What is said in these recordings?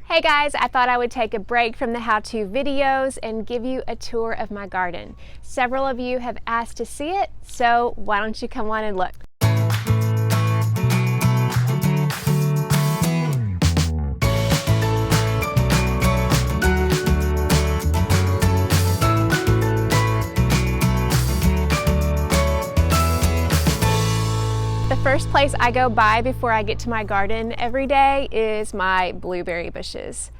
Hey guys, I thought I would take a break from the how-to videos and give you a tour of my garden. Several of you have asked to see it, so why don't you come on and look. The first place I go by before I get to my garden every day is my blueberry bushes.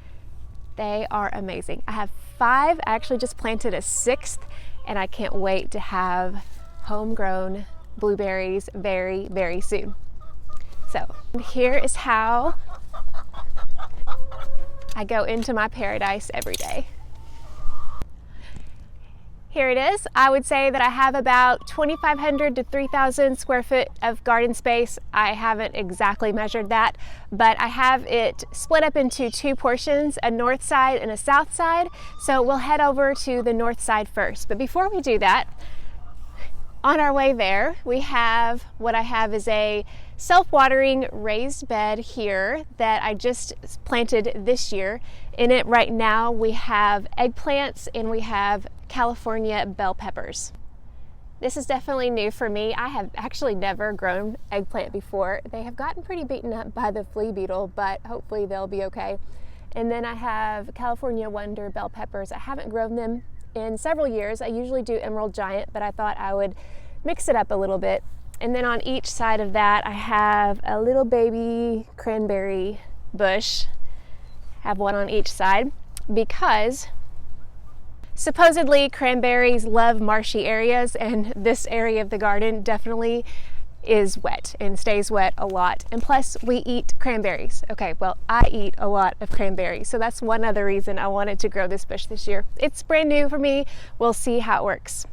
They are amazing. I have 5, I actually just planted a 6th, and I can't wait to have homegrown blueberries very, very soon. So here is how I go into my paradise every day. Here it is. I would say that I have about 2,500 to 3,000 square foot of garden space. I haven't exactly measured that, but I have it split up into 2 portions, a north side and a south side. So we'll head over to the north side first. But before we do that, on our way there, we have what I have is a self-watering raised bed here that I just planted this year. In it right now we have eggplants and we have California bell peppers. This is definitely new for me. I have actually never grown eggplant before. They have gotten pretty beaten up by the flea beetle, but hopefully they'll be okay. And then I have California wonder bell peppers. I haven't grown them in several years. I usually do emerald giant, but I thought I would mix it up a little bit. And then on each side of that, I have a little baby cranberry bush. I have one on each side because supposedly cranberries love marshy areas, and this area of the garden definitely is wet and stays wet a lot. And plus we eat cranberries. Okay, well, I eat a lot of cranberries, so that's one other reason I wanted to grow this bush this year. It's brand new for me. We'll see how it works.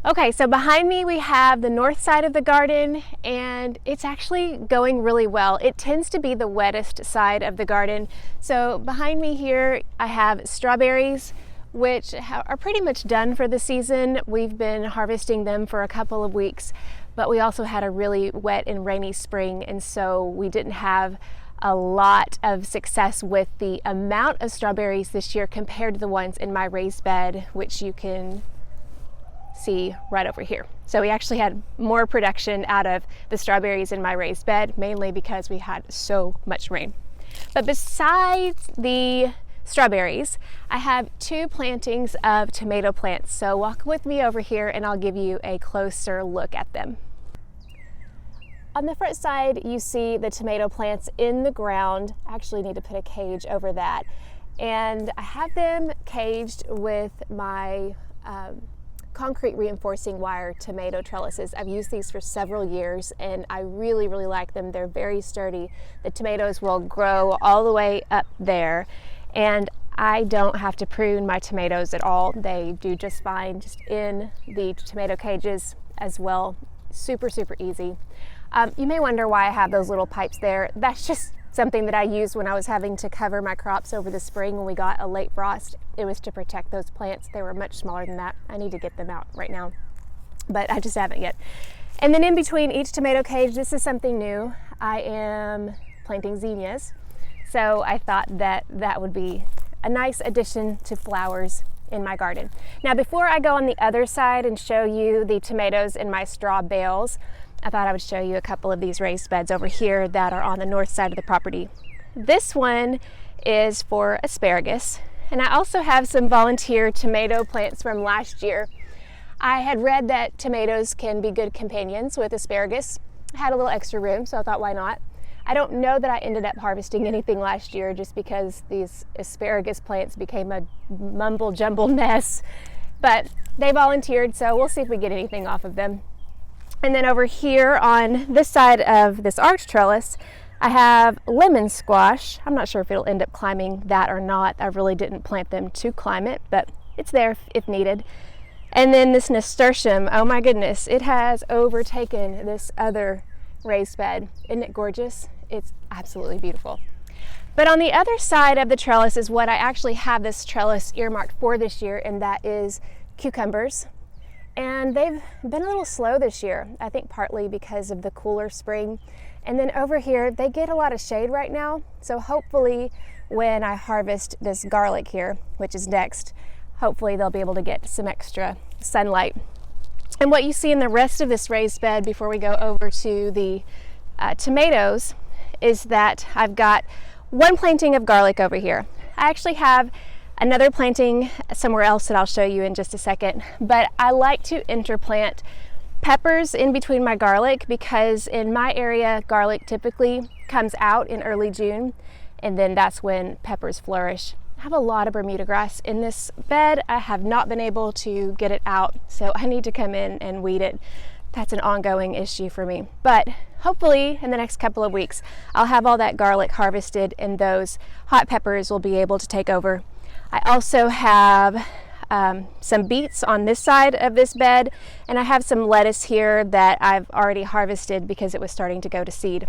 Okay, so behind me we have the north side of the garden, and it's actually going really well. It tends to be the wettest side of the garden. So behind me here I have strawberries, which are pretty much done for the season. We've been harvesting them for a couple of weeks, but we also had a really wet and rainy spring, and so we didn't have a lot of success with the amount of strawberries this year compared to the ones in my raised bed, which you can see right over here. So we actually had more production out of the strawberries in my raised bed, mainly because we had so much rain. But besides the strawberries, I have 2 plantings of tomato plants. So walk with me over here and I'll give you a closer look at them. On the front side, you see the tomato plants in the ground. I actually need to put a cage over that. And I have them caged with my concrete reinforcing wire tomato trellises. I've used these for several years and I really, really like them. They're very sturdy. The tomatoes will grow all the way up there, and I don't have to prune my tomatoes at all. They do just fine just in the tomato cages as well. Super, super easy. You may wonder why I have those little pipes there. That's just something that I used when I was having to cover my crops over the spring when we got a late frost. It was to protect those plants. They were much smaller than that. I need to get them out right now, but I just haven't yet. And then in between each tomato cage, this is something new. I am planting zinnias. So I thought that that would be a nice addition to flowers in my garden. Now, before I go on the other side and show you the tomatoes in my straw bales, I thought I would show you a couple of these raised beds over here that are on the north side of the property. This one is for asparagus, and I also have some volunteer tomato plants from last year. I had read that tomatoes can be good companions with asparagus. I had a little extra room, so I thought, why not? I don't know that I ended up harvesting anything last year just because these asparagus plants became a mumble jumble mess, but they volunteered, so we'll see if we get anything off of them. And then over here on this side of this arch trellis, I have lemon squash. I'm not sure if it'll end up climbing that or not. I really didn't plant them to climb it, but it's there if needed. And then this nasturtium, oh my goodness, it has overtaken this other raised bed. Isn't it gorgeous? It's absolutely beautiful. But on the other side of the trellis is what I actually have this trellis earmarked for this year, and that is cucumbers. And they've been a little slow this year, I think partly because of the cooler spring And then over here, they get a lot of shade right now. So hopefully when I harvest this garlic here, which is next, hopefully they'll be able to get some extra sunlight. And what you see in the rest of this raised bed before we go over to the tomatoes is that I've got one planting of garlic over here. I actually have another planting somewhere else that I'll show you in just a second, but I like to interplant peppers in between my garlic because in my area, garlic typically comes out in early June, and then that's when peppers flourish. I have a lot of Bermuda grass in this bed. I have not been able to get it out, so I need to come in and weed it. That's an ongoing issue for me. But hopefully in the next couple of weeks, I'll have all that garlic harvested and those hot peppers will be able to take over. I also have some beets on this side of this bed, and I have some lettuce here that I've already harvested because it was starting to go to seed.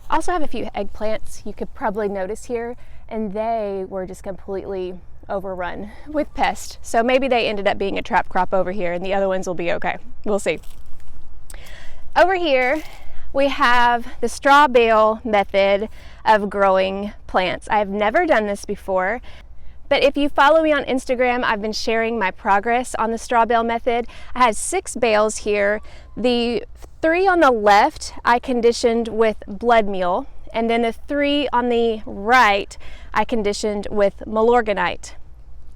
I also have a few eggplants you could probably notice here, and they were just completely overrun with pests. So maybe they ended up being a trap crop over here and the other ones will be okay. We'll see. Over here we have the straw bale method of growing plants. I've never done this before, but if you follow me on Instagram, I've been sharing my progress on the straw bale method. I have 6 bales here. The 3 on the left I conditioned with blood meal, and then the 3 on the right I conditioned with Milorganite.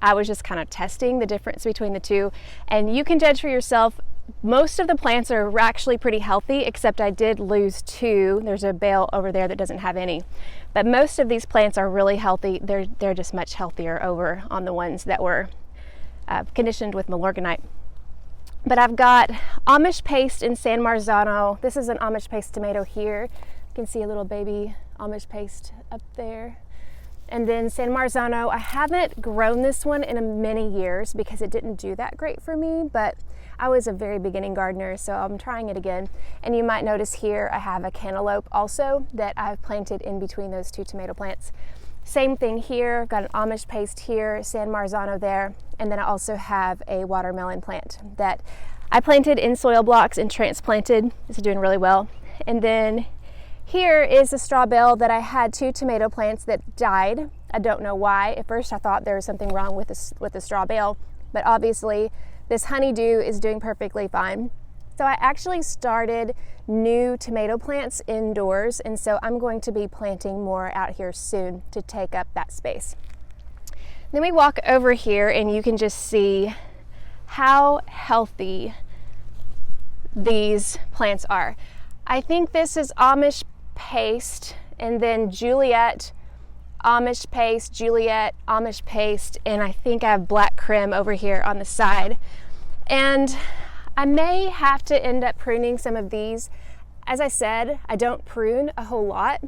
I was just kind of testing the difference between the two, and you can judge for yourself. Most of the plants are actually pretty healthy, except I did lose 2. There's a bale over there that doesn't have any. But most of these plants are really healthy. They're just much healthier over on the ones that were conditioned with Milorganite. But I've got Amish paste in San Marzano. This is an Amish paste tomato here. You can see a little baby Amish paste up there. And then San Marzano, I haven't grown this one in many years because it didn't do that great for me, but I was a very beginning gardener, so I'm trying it again. And you might notice here I have a cantaloupe also that I've planted in between those 2 tomato plants. Same thing here, I've got an Amish paste here, San Marzano there, and then I also have a watermelon plant that I planted in soil blocks and transplanted. It's doing really well. And then here is a straw bale that I had 2 tomato plants that died. I don't know why. At first I thought there was something wrong with the straw bale, but obviously this honeydew is doing perfectly fine. So I actually started new tomato plants indoors, and so I'm going to be planting more out here soon to take up that space. Then we walk over here and you can just see how healthy these plants are. I think this is Amish paste, and then Juliet, Amish paste, Juliet, Amish paste, and I think I have black creme over here on the side. And I may have to end up pruning some of these. As I said, I don't prune a whole lot.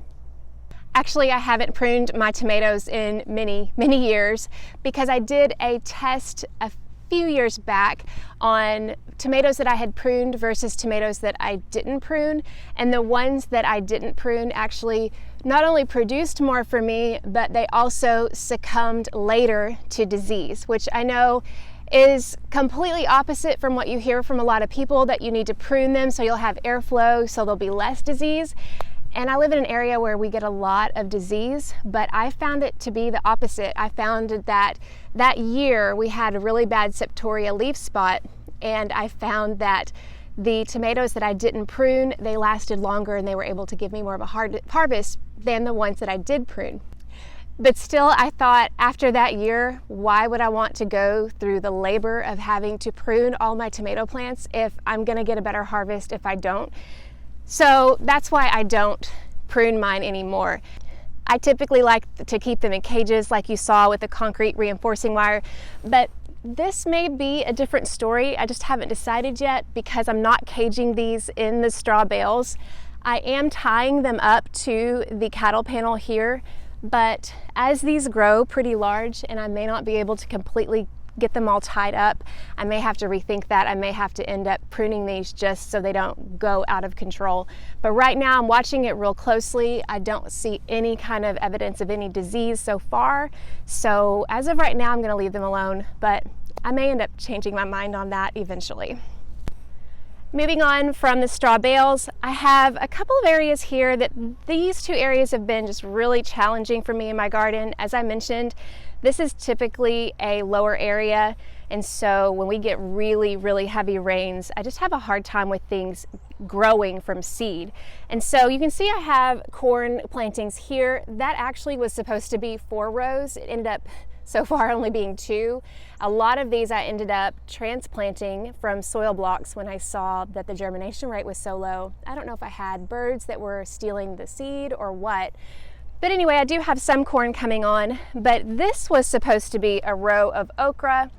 Actually, I haven't pruned my tomatoes in many years because I did a test a few years back on tomatoes that I had pruned versus tomatoes that I didn't prune, and the ones that I didn't prune actually not only produced more for me, but they also succumbed later to disease, which I know is completely opposite from what you hear from a lot of people, that you need to prune them so you'll have airflow so there'll be less disease. And I live in an area where we get a lot of disease, but I found it to be the opposite. I found that year we had a really bad septoria leaf spot, and I found that the tomatoes that I didn't prune, they lasted longer and they were able to give me more of a harvest than the ones that I did prune. But still, I thought after that year, why would I want to go through the labor of having to prune all my tomato plants if I'm gonna get a better harvest if I don't? So that's why I don't prune mine anymore. I typically like to keep them in cages like you saw with the concrete reinforcing wire, but this may be a different story. I just haven't decided yet because I'm not caging these in the straw bales. I am tying them up to the cattle panel here, but as these grow pretty large and I may not be able to completely get them all tied up, I may have to rethink that. I may have to end up pruning these just so they don't go out of control. But right now I'm watching it real closely. I don't see any kind of evidence of any disease so far. So as of right now, I'm gonna leave them alone, but I may end up changing my mind on that eventually. Moving on from the straw bales, I have a couple of areas here that these two areas have been just really challenging for me in my garden. As I mentioned, this is typically a lower area, and so when we get really heavy rains, I just have a hard time with things growing from seed. And so you can see I have corn plantings here. That actually was supposed to be 4 rows. It ended up so far only being 2. A lot of these I ended up transplanting from soil blocks when I saw that the germination rate was so low. I don't know if I had birds that were stealing the seed or what. But anyway, I do have some corn coming on, but this was supposed to be a row of okra,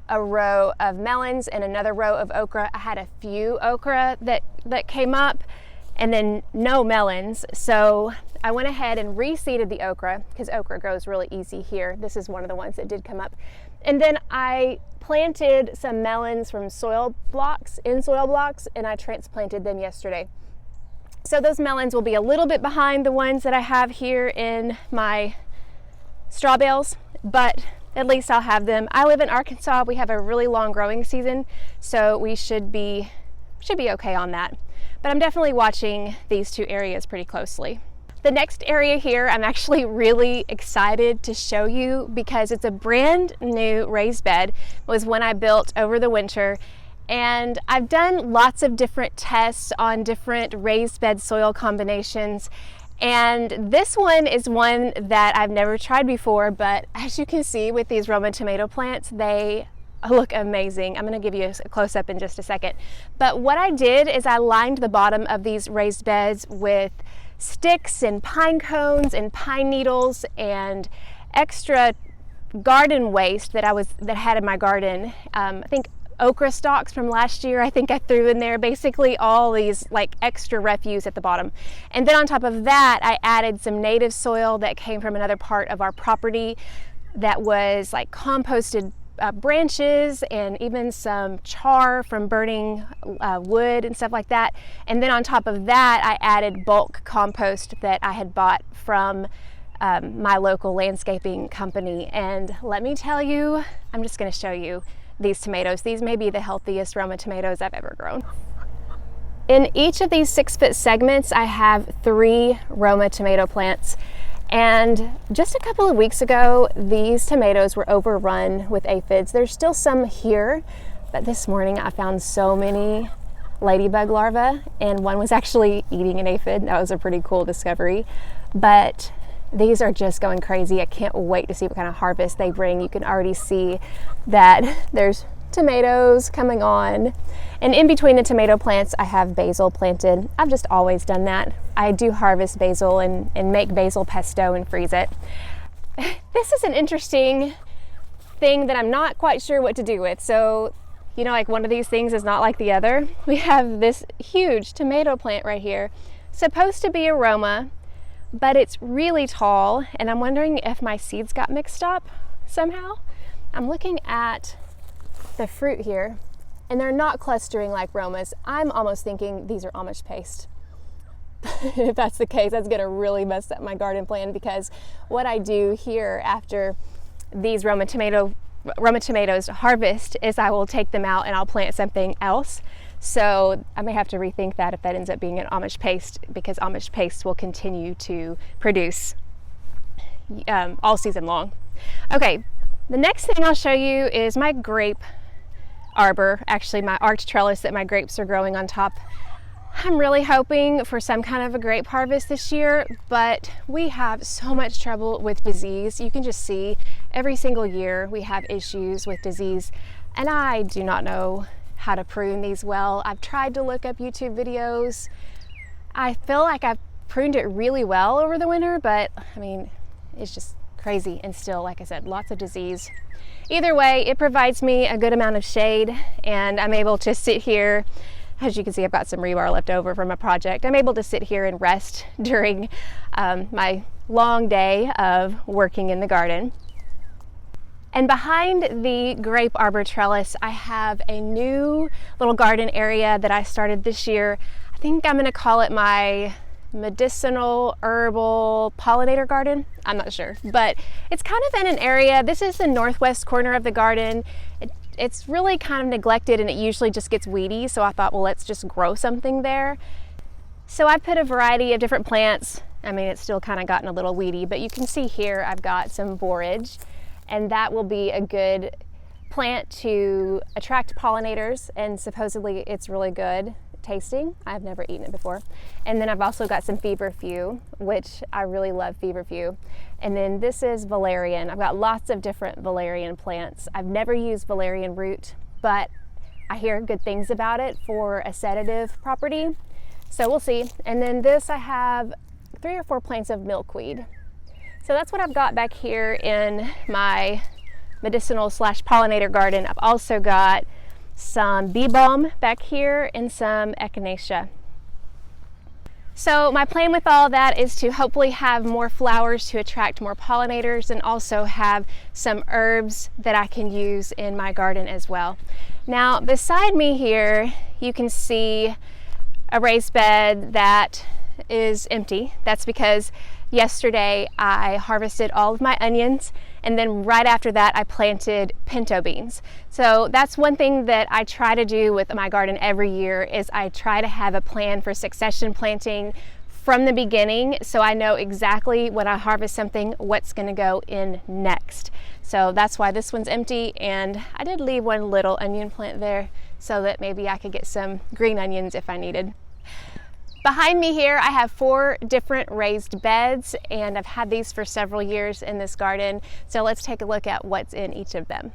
a row of melons, and another row of okra. I had a few okra that came up and then no melons. So I went ahead and reseeded the okra because okra grows really easy here. This is one of the ones that did come up. And then I planted some melons from soil blocks, and I transplanted them yesterday. So those melons will be a little bit behind the ones that I have here in my straw bales, but at least I'll have them. I live in Arkansas. We have a really long growing season, so we should be okay on that. But I'm definitely watching these two areas pretty closely. The next area here, I'm actually really excited to show you because it's a brand new raised bed. It was one I built over the winter. And I've done lots of different tests on different raised bed soil combinations. And this one is one that I've never tried before, but as you can see with these Roma tomato plants, they look amazing. I'm going to give you a close-up in just a second. But what I did is I lined the bottom of these raised beds with sticks and pine cones and pine needles and extra garden waste that I had in my garden. I think okra stalks from last year, I think I threw in there, basically all these like extra refuse at the bottom. And then on top of that, I added some native soil that came from another part of our property that was like composted branches and even some char from burning wood and stuff like that. And then on top of that, I added bulk compost that I had bought from my local landscaping company. And let me tell you, I'm just going to show you these tomatoes. These may be the healthiest Roma tomatoes I've ever grown. In each of these 6-foot segments, I have 3 Roma tomato plants. And just a couple of weeks ago, these tomatoes were overrun with aphids. There's still some here, but this morning I found so many ladybug larvae, and one was actually eating an aphid. That was a pretty cool discovery. But these are just going crazy. I can't wait to see what kind of harvest they bring. You can already see that there's tomatoes coming on. And in between the tomato plants, I have basil planted. I've just always done that. I do harvest basil and make basil pesto and freeze it. This is an interesting thing that I'm not quite sure what to do with. So, you know, like one of these things is not like the other. We have this huge tomato plant right here, supposed to be a Roma, but it's really tall, and I'm wondering if my seeds got mixed up somehow. I'm looking at the fruit here, and they're not clustering like Romas. I'm almost thinking these are Amish paste. If that's the case, that's gonna really mess up my garden plan, because what I do here after these Roma tomatoes harvest is I will take them out and I'll plant something else. So I may have to rethink that if that ends up being an Amish paste, because Amish paste will continue to produce all season long. Okay, the next thing I'll show you is my grape arbor, actually my arched trellis that my grapes are growing on top. I'm really hoping for some kind of a grape harvest this year, but we have so much trouble with disease. You can just see every single year we have issues with disease, and I do not know how to prune these well. I've tried to look up YouTube videos. I feel like I've pruned it really well over the winter, but I mean, it's just crazy. And still, like I said, lots of disease. Either way, it provides me a good amount of shade, and I'm able to sit here. As you can see, I've got some rebar left over from a project. I'm able to sit here and rest during my long day of working in the garden. And behind the grape arbor trellis, I have a new little garden area that I started this year. I think I'm going to call it my medicinal herbal pollinator garden. I'm not sure, but it's kind of in an area. This is the northwest corner of the garden. it's really kind of neglected and it usually just gets weedy. So I thought, well, let's just grow something there. So I put a variety of different plants. I mean, it's still kind of gotten a little weedy, but you can see here I've got some borage, and that will be a good plant to attract pollinators, and supposedly it's really good tasting. I've never eaten it before. And then I've also got some feverfew, which I really love feverfew. And then this is valerian. I've got lots of different valerian plants. I've never used valerian root, but I hear good things about it for a sedative property. So we'll see. And then this, I have 3 or 4 plants of milkweed. So that's what I've got back here in my medicinal / pollinator garden. I've also got some bee balm back here and some echinacea. So my plan with all that is to hopefully have more flowers to attract more pollinators, and also have some herbs that I can use in my garden as well. Now beside me here you can see a raised bed that is empty. That's because yesterday I harvested all of my onions, and then right after that I planted pinto beans. So that's one thing that I try to do with my garden every year, is I try to have a plan for succession planting from the beginning, so I know exactly when I harvest something what's going to go in next. So that's why this one's empty, and I did leave one little onion plant there so that maybe I could get some green onions if I needed. Behind me here I have 4 different raised beds, and I've had these for several years in this garden. So let's take a look at what's in each of them.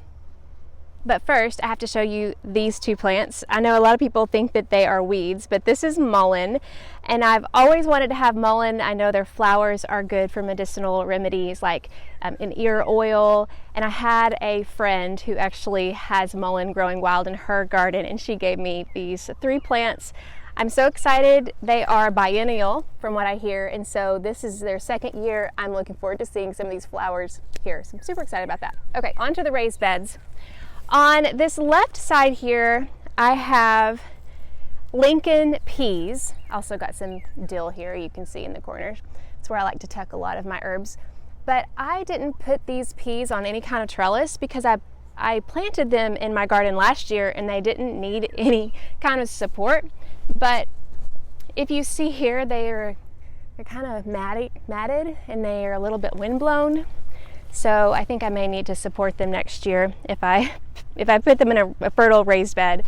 But first I have to show you these 2 plants. I know a lot of people think that they are weeds, but this is mullein, and I've always wanted to have mullein. I know their flowers are good for medicinal remedies like an ear oil, and I had a friend who actually has mullein growing wild in her garden, and she gave me these 3 plants. I'm so excited. They are biennial from what I hear, and so this is their 2nd year. I'm looking forward to seeing some of these flowers here, so I'm super excited about that. Okay, on to the raised beds. On this left side here I have Lincoln peas. Also got some dill here, you can see in the corners. It's where I like to tuck a lot of my herbs. But I didn't put these peas on any kind of trellis because I planted them in my garden last year and they didn't need any kind of support. But if you see here, they're kind of matted and they are a little bit windblown. So I think I may need to support them next year if I put them in a fertile raised bed.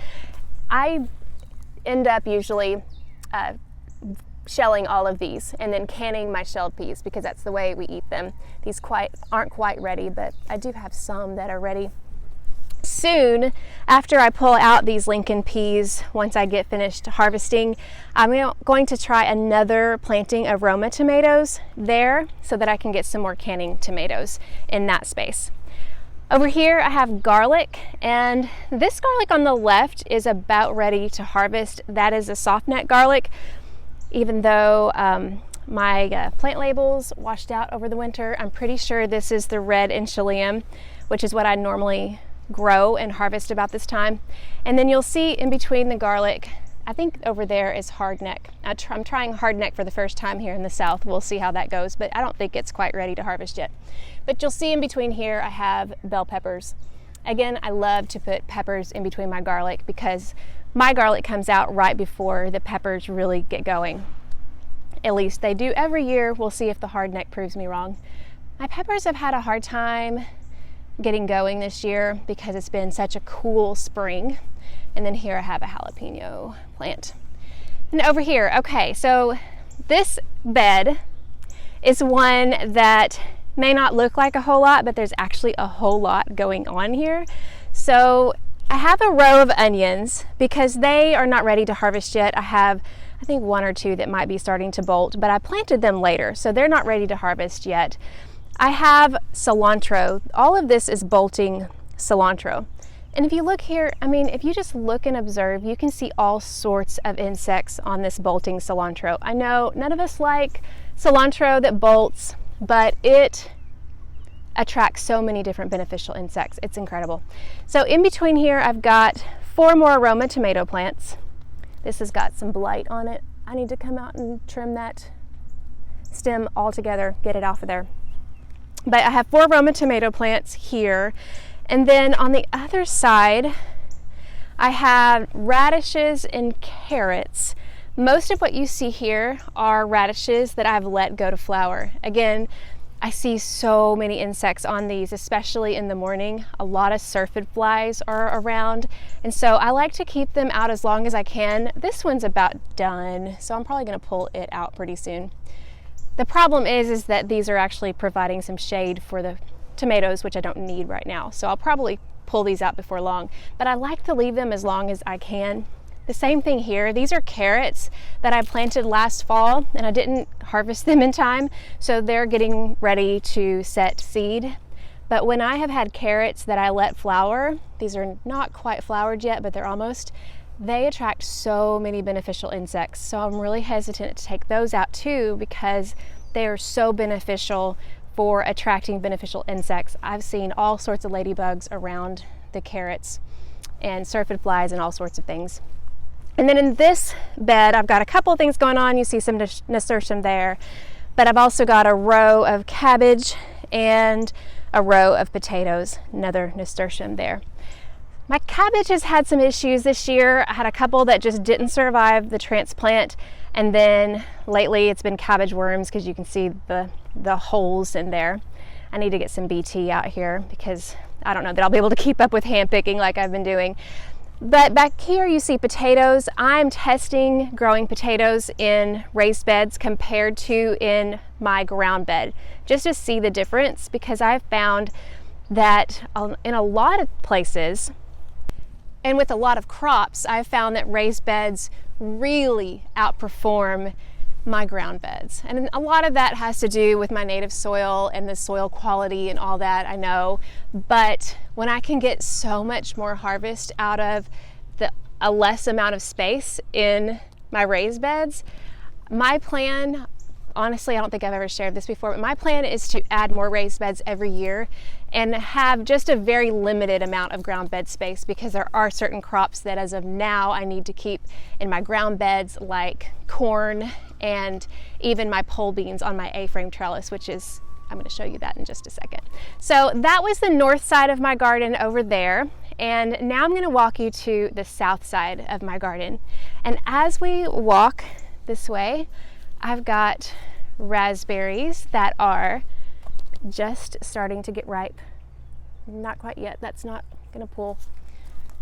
I end up usually shelling all of these and then canning my shelled peas because that's the way we eat them. These aren't quite ready, but I do have some that are ready. Soon after I pull out these Lincoln peas, once I get finished harvesting, I'm going to try another planting of Roma tomatoes there so that I can get some more canning tomatoes in that space. Over here I have garlic, and this garlic on the left is about ready to harvest. That is a soft neck garlic, even though my plant labels washed out over the winter. I'm pretty sure this is the red enchilium, which is what I normally grow and harvest about this time. And then you'll see in between the garlic, I think over there is hardneck. I'm trying hardneck for the first time here in the south. We'll see how that goes, but I don't think it's quite ready to harvest yet. But you'll see in between here I have bell peppers. Again, I love to put peppers in between my garlic because my garlic comes out right before the peppers really get going. At least they do every year. We'll see if the hardneck proves me wrong. My peppers have had a hard time getting going this year because it's been such a cool spring. And then here I have a jalapeno plant. And over here, okay, so this bed is one that may not look like a whole lot, but there's actually a whole lot going on here. So I have a row of onions because they are not ready to harvest yet. I have, I think, 1 or 2 that might be starting to bolt, but I planted them later, so they're not ready to harvest yet. I have cilantro. All of this is bolting cilantro. And if you look here, I mean, if you just look and observe, you can see all sorts of insects on this bolting cilantro. I know none of us like cilantro that bolts, but it attracts so many different beneficial insects. It's incredible. So in between here, I've got 4 more Roma tomato plants. This has got some blight on it. I need to come out and trim that stem all together, get it off of there. But I have 4 Roma tomato plants here. And then on the other side, I have radishes and carrots. Most of what you see here are radishes that I've let go to flower. Again, I see so many insects on these, especially in the morning. A lot of syrphid flies are around, and so I like to keep them out as long as I can. This one's about done, so I'm probably gonna pull it out pretty soon. The problem is that these are actually providing some shade for the tomatoes, which I don't need right now. So I'll probably pull these out before long, but I like to leave them as long as I can. The same thing here. These are carrots that I planted last fall and I didn't harvest them in time, so they're getting ready to set seed. But when I have had carrots that I let flower, these are not quite flowered yet, but they're almost, they attract so many beneficial insects. So I'm really hesitant to take those out too, because they are so beneficial for attracting beneficial insects. I've seen all sorts of ladybugs around the carrots and syrphid flies and all sorts of things. And then in this bed, I've got a couple of things going on. You see some nasturtium there, but I've also got a row of cabbage and a row of potatoes, another nasturtium there. My cabbage has had some issues this year. I had a couple that just didn't survive the transplant, and then lately it's been cabbage worms, because you can see the holes in there. I need to get some BT out here because I don't know that I'll be able to keep up with hand picking like I've been doing. But back here you see potatoes. I'm testing growing potatoes in raised beds compared to in my ground bed, just to see the difference, because I've found that in a lot of places and with a lot of crops, I've found that raised beds really outperform my ground beds. And a lot of that has to do with my native soil and the soil quality and all that, I know. But when I can get so much more harvest out of a less amount of space in my raised beds, my plan, honestly, I don't think I've ever shared this before, but my plan is to add more raised beds every year and have just a very limited amount of ground bed space, because there are certain crops that as of now I need to keep in my ground beds, like corn and even my pole beans on my A-frame trellis, which is, I'm going to show you that in just a second. So that was the north side of my garden over there. And now I'm going to walk you to the south side of my garden. And as we walk this way, I've got raspberries that are just starting to get ripe. Not quite yet. That's not going to pull.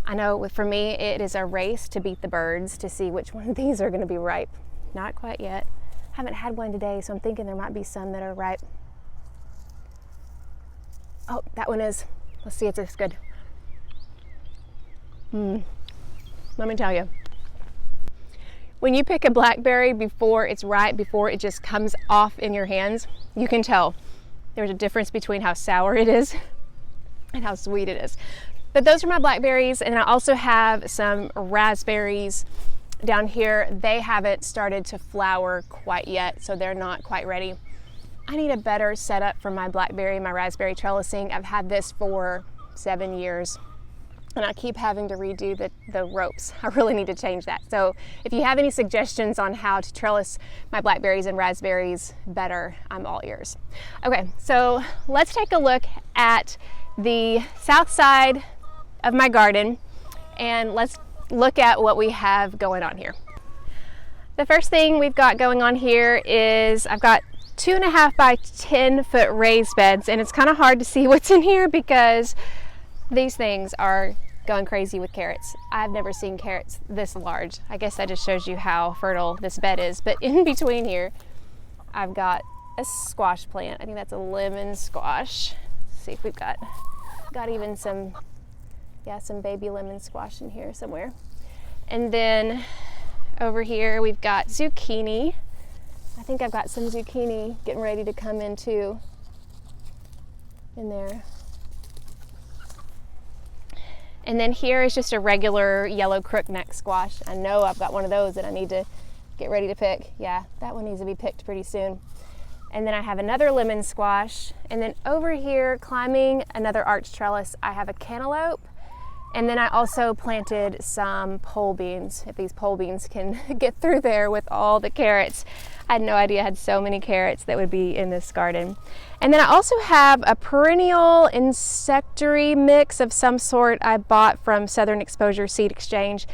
I know for me it is a race to beat the birds to see which one of these are going to be ripe. Not quite yet. Haven't had one today, so I'm thinking there might be some that are ripe. Oh, that one is. Let's see if it's good. Let me tell you, when you pick a blackberry before it's ripe, before it just comes off in your hands, you can tell there's a difference between how sour it is and how sweet it is. But those are my blackberries, and I also have some raspberries down here. They haven't started to flower quite yet, so they're not quite ready. I need a better setup for my blackberry, my raspberry trellising. I've had this for 7 years. And I keep having to redo the ropes. I really need to change that. So if you have any suggestions on how to trellis my blackberries and raspberries better, I'm all ears. Okay, so let's take a look at the south side of my garden, and let's look at what we have going on here. The first thing we've got going on here is I've got 2.5 by 10 foot raised beds, and it's kind of hard to see what's in here because these things are going crazy with carrots. I've never seen carrots this large. I guess that just shows you how fertile this bed is. But in between here, I've got a squash plant. I think that's a lemon squash. Let's see if we've got even some baby lemon squash in here somewhere. And then over here, we've got zucchini. I think I've got some zucchini getting ready to come in too in there. And then here is just a regular yellow crookneck squash. I know I've got one of those that I need to get ready to pick. Yeah, that one needs to be picked pretty soon. And then I have another lemon squash. And then over here, climbing another arch trellis, I have a cantaloupe. And then I also planted some pole beans, if these pole beans can get through there with all the carrots. I had no idea I had so many carrots that would be in this garden. And then I also have a perennial insectary mix of some sort I bought from Southern Exposure Seed Exchange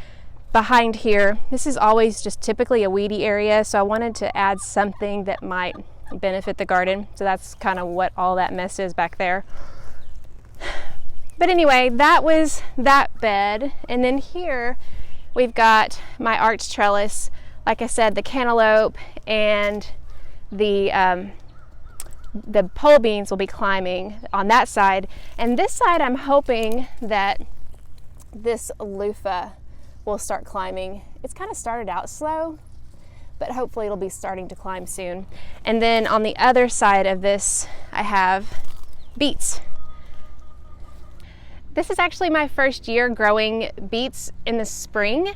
behind here. This is always just typically a weedy area, so I wanted to add something that might benefit the garden. So that's kind of what all that mess is back there. But anyway, that was that bed. And then here we've got my arch trellis. Like I said, the cantaloupe and the pole beans will be climbing on that side. And this side, I'm hoping that this loofah will start climbing. It's kind of started out slow, but hopefully it'll be starting to climb soon. And then on the other side of this, I have beets. This is actually my first year growing beets in the spring.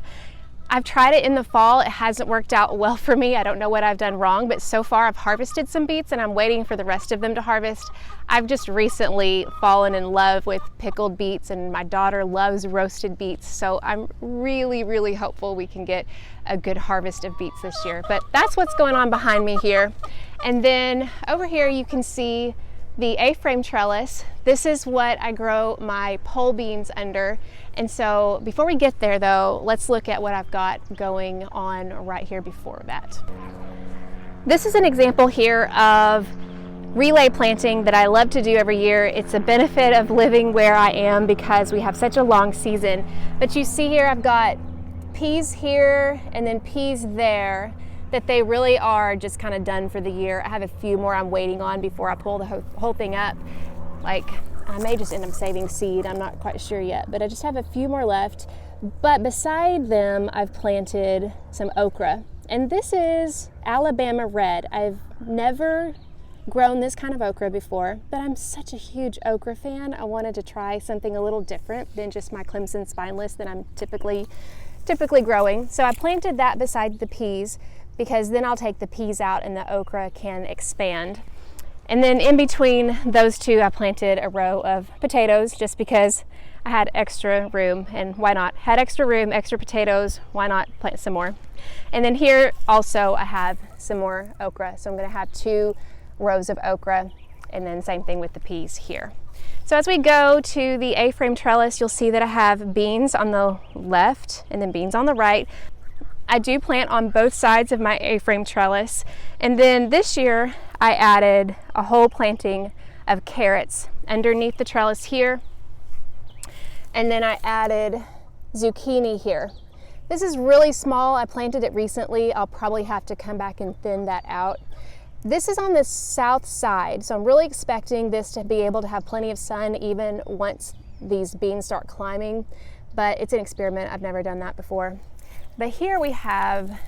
I've tried it in the fall. It hasn't worked out well for me. I don't know what I've done wrong, but so far I've harvested some beets and I'm waiting for the rest of them to harvest. I've just recently fallen in love with pickled beets and my daughter loves roasted beets. So I'm really, really hopeful we can get a good harvest of beets this year. But that's what's going on behind me here. And then over here you can see the A-frame trellis. This is what I grow my pole beans under. And so before we get there though, let's look at what I've got going on right here before that. This is an example here of relay planting that I love to do every year. It's a benefit of living where I am because we have such a long season. But you see here I've got peas here and then peas there, that they really are just kind of done for the year. I have a few more I'm waiting on before I pull the whole thing up. Like, I may just end up saving seed, I'm not quite sure yet, but I just have a few more left. But beside them, I've planted some okra. And this is Alabama red. I've never grown this kind of okra before, but I'm such a huge okra fan. I wanted to try something a little different than just my Clemson spineless that I'm typically growing. So I planted that beside the peas, because then I'll take the peas out and the okra can expand. And then in between those two, I planted a row of potatoes just because I had extra room, and why not? Had extra room, extra potatoes, why not plant some more? And then here also I have some more okra. So I'm gonna have 2 rows of okra, and then same thing with the peas here. So as we go to the A-frame trellis, you'll see that I have beans on the left and then beans on the right. I do plant on both sides of my A-frame trellis. And then this year I added a whole planting of carrots underneath the trellis here. And then I added zucchini here. This is really small. I planted it recently. I'll probably have to come back and thin that out. This is on the south side, so I'm really expecting this to be able to have plenty of sun even once these beans start climbing, but it's an experiment. I've never done that before. But here we have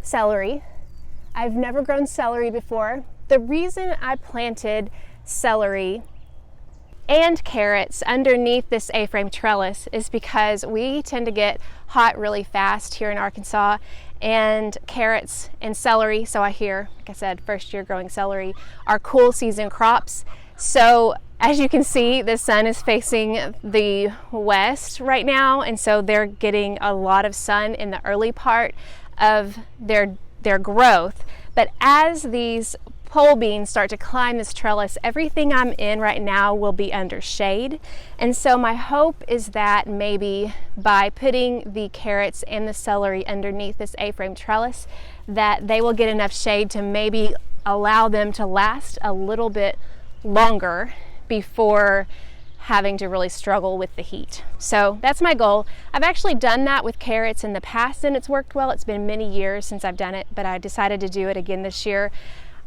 celery. I've never grown celery before. The reason I planted celery and carrots underneath this A-frame trellis is because we tend to get hot really fast here in Arkansas, and carrots and celery, so I hear, like I said, first year growing celery, are cool season crops. So as you can see, the sun is facing the west right now, and so they're getting a lot of sun in the early part of their growth. But as these pole beans start to climb this trellis, everything I'm in right now will be under shade. And so my hope is that maybe by putting the carrots and the celery underneath this A-frame trellis, that they will get enough shade to maybe allow them to last a little bit longer before having to really struggle with the heat. So that's my goal. I've actually done that with carrots in the past and it's worked well. It's been many years since I've done it, but I decided to do it again this year.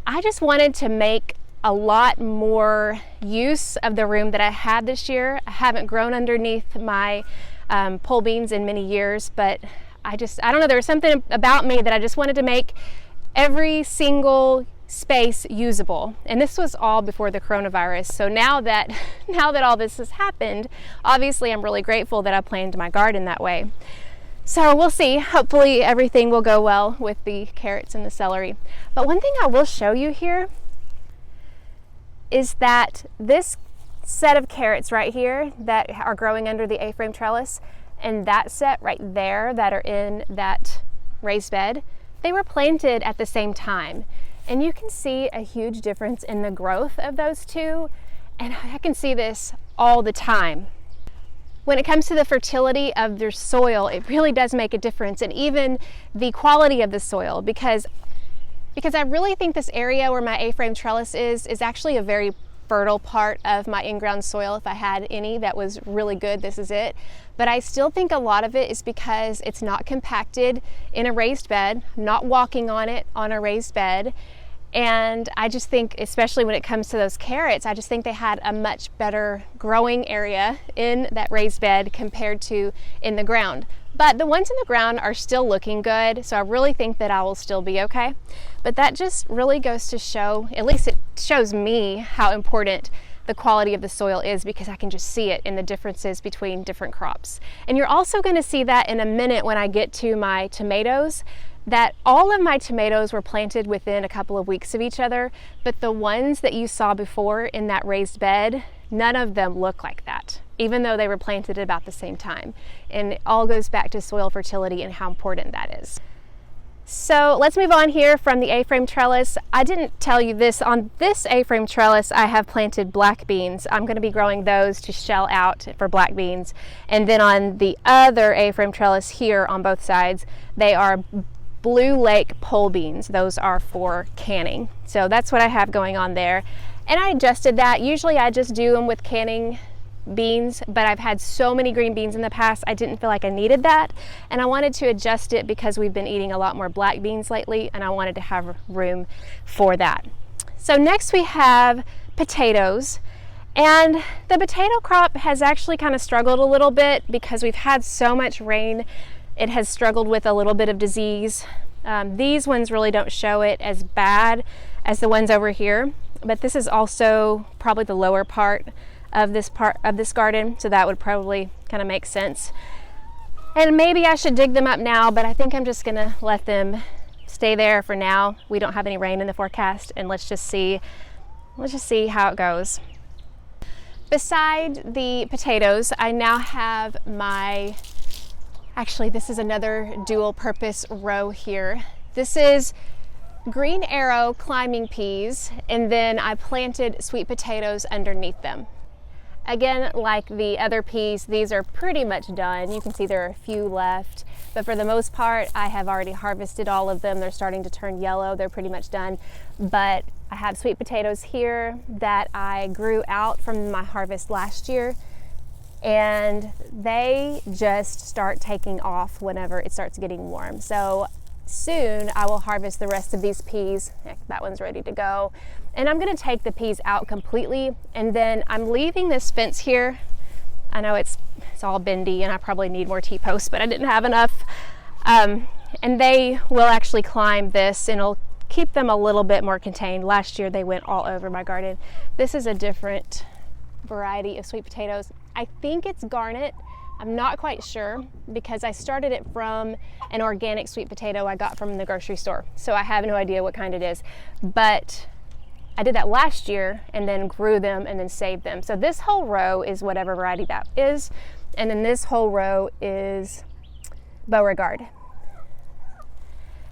I just wanted to make a lot more use of the room that I had this year. I haven't grown underneath my pole beans in many years, but I don't know, there was something about me that I just wanted to make every single space usable. And this was all before the coronavirus. So now that all this has happened, obviously I'm really grateful that I planned my garden that way. So we'll see. Hopefully everything will go well with the carrots and the celery. But one thing I will show you here is that this set of carrots right here that are growing under the A-frame trellis, and that set right there that are in that raised bed, They were planted at the same time, and you can see a huge difference in the growth of those two, and I can see this all the time. When it comes to the fertility of their soil, it really does make a difference, and even the quality of the soil, because I really think this area where my A-frame trellis is actually a very fertile part of my in-ground soil. If I had any that was really good, this is it. But I still think a lot of it is because it's not compacted in a raised bed, not walking on it on a raised bed. And I just think, especially when it comes to those carrots, I just think they had a much better growing area in that raised bed compared to in the ground. But the ones in the ground are still looking good, so I really think that I will still be okay. But that just really goes to show, at least it shows me, how important the quality of the soil is, because I can just see it in the differences between different crops. And you're also going to see that in a minute when I get to my tomatoes, that all of my tomatoes were planted within a couple of weeks of each other, but the ones that you saw before in that raised bed, none of them look like that, even though they were planted at about the same time. And it all goes back to soil fertility and how important that is. So let's move on here from the A-frame trellis. I didn't tell you this, on this A-frame trellis I have planted black beans. I'm going to be growing those to shell out for black beans. And then on the other A-frame trellis here on both sides, they are Blue Lake pole beans. Those are for canning. So that's what I have going on there. And I adjusted that. Usually I just do them with canning beans, but I've had so many green beans in the past, I didn't feel like I needed that. And I wanted to adjust it because we've been eating a lot more black beans lately, and I wanted to have room for that. So next we have potatoes. And the potato crop has actually kind of struggled a little bit because we've had so much rain. It has struggled with a little bit of disease. These ones really don't show it as bad as the ones over here, but this is also probably the lower part of this garden, so that would probably kind of make sense. And maybe I should dig them up now, but I think I'm just gonna let them stay there for now. We don't have any rain in the forecast, and let's just see how it goes. Beside the potatoes, I now have actually this is another dual purpose row here. This is green arrow climbing peas, and then I planted sweet potatoes underneath them. Again, like the other peas, these are pretty much done. You can see there are a few left, but for the most part, I have already harvested all of them. They're starting to turn yellow. They're pretty much done. But I have sweet potatoes here that I grew out from my harvest last year, and they just start taking off whenever it starts getting warm. So soon I will harvest the rest of these peas. That one's ready to go. And I'm gonna take the peas out completely, and then I'm leaving this fence here. I know it's all bendy and I probably need more T-posts, but I didn't have enough. And they will actually climb this, and it'll keep them a little bit more contained. Last year they went all over my garden. This is a different variety of sweet potatoes. I think it's garnet. I'm not quite sure because I started it from an organic sweet potato I got from the grocery store. So I have no idea what kind it is, but I did that last year and then grew them and then saved them. So this whole row is whatever variety that is. And then this whole row is Beauregard.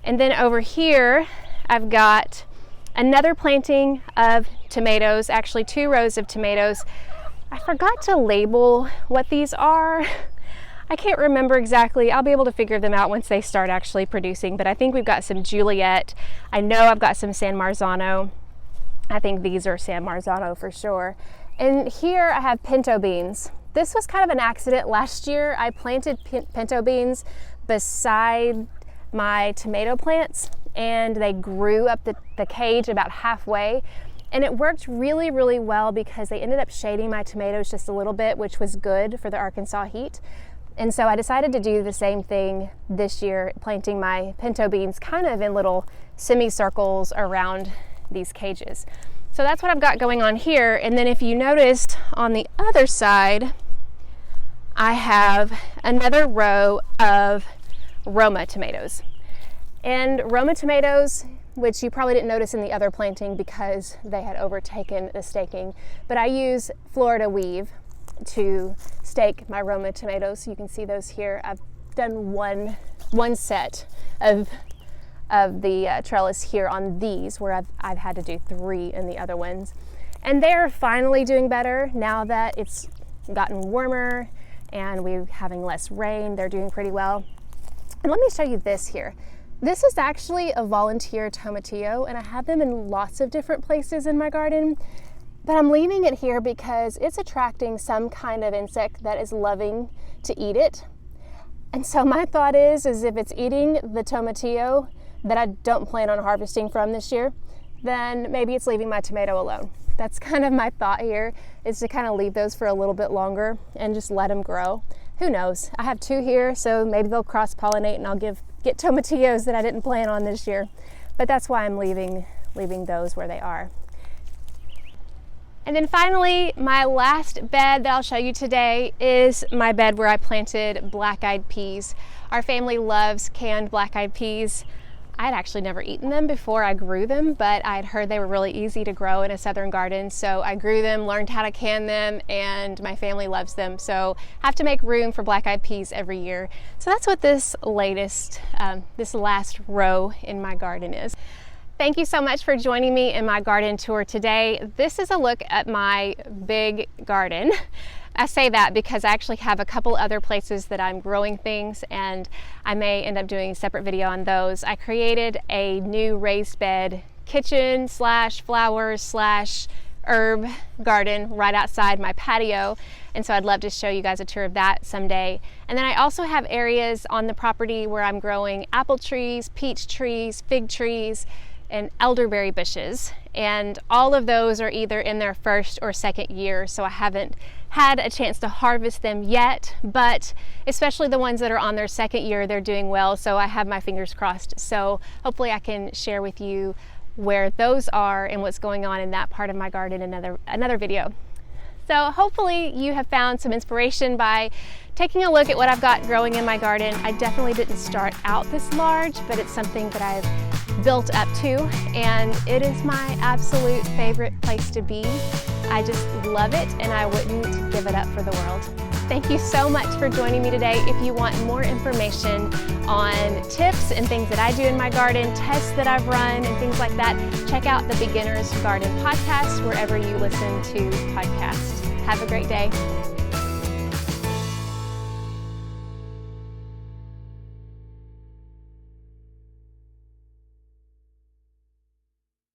And then over here, I've got another planting of tomatoes, actually 2 rows of tomatoes. I forgot to label what these are. I can't remember exactly. I'll be able to figure them out once they start actually producing, but I think we've got some Juliet. I know I've got some San Marzano. I think these are San Marzano for sure. And here I have pinto beans. This was kind of an accident. Last year I planted pinto beans beside my tomato plants, and they grew up the cage about halfway. And it worked really, really well because they ended up shading my tomatoes just a little bit, which was good for the Arkansas heat. And so I decided to do the same thing this year, planting my pinto beans kind of in little semicircles around these cages. So that's what I've got going on here. And then if you noticed on the other side, I have another row of Roma tomatoes. And Roma tomatoes, which you probably didn't notice in the other planting because they had overtaken the staking, but I use Florida weave to stake my Roma tomatoes. You can see those here. I've done one set of of the trellis here on these, where I've had to do 3 in the other ones. And they're finally doing better now that it's gotten warmer and we're having less rain. They're doing pretty well. And let me show you this here. This is actually a volunteer tomatillo, and I have them in lots of different places in my garden, but I'm leaving it here because it's attracting some kind of insect that is loving to eat it. And so my thought is if it's eating the tomatillo that I don't plan on harvesting from this year, then maybe it's leaving my tomato alone. That's kind of my thought here, is to kind of leave those for a little bit longer and just let them grow. Who knows? I have 2 here, so maybe they'll cross-pollinate and I'll get tomatillos that I didn't plan on this year. But that's why I'm leaving those where they are. And then finally, my last bed that I'll show you today is my bed where I planted black-eyed peas. Our family loves canned black-eyed peas. I'd actually never eaten them before I grew them, but I'd heard they were really easy to grow in a southern garden. So I grew them, learned how to can them, and my family loves them. So I have to make room for black-eyed peas every year. So that's what this last row in my garden is. Thank you so much for joining me in my garden tour today. This is a look at my big garden. I say that because I actually have a couple other places that I'm growing things, and I may end up doing a separate video on those. I created a new raised bed kitchen slash flowers slash herb garden right outside my patio, and so I'd love to show you guys a tour of that someday. And then I also have areas on the property where I'm growing apple trees, peach trees, fig trees, and elderberry bushes, and all of those are either in their 1st or 2nd year, so I haven't had a chance to harvest them yet, but especially the ones that are on their 2nd year, they're doing well, so I have my fingers crossed. So hopefully I can share with you where those are and what's going on in that part of my garden in another video. So hopefully you have found some inspiration by taking a look at what I've got growing in my garden. I definitely didn't start out this large, but it's something that I've built up to, and it is my absolute favorite place to be. I just love it, and I wouldn't give it up for the world. Thank you so much for joining me today. If you want more information on tips and things that I do in my garden, tests that I've run and things like that, check out the Beginner's Garden podcast wherever you listen to podcasts. Have a great day.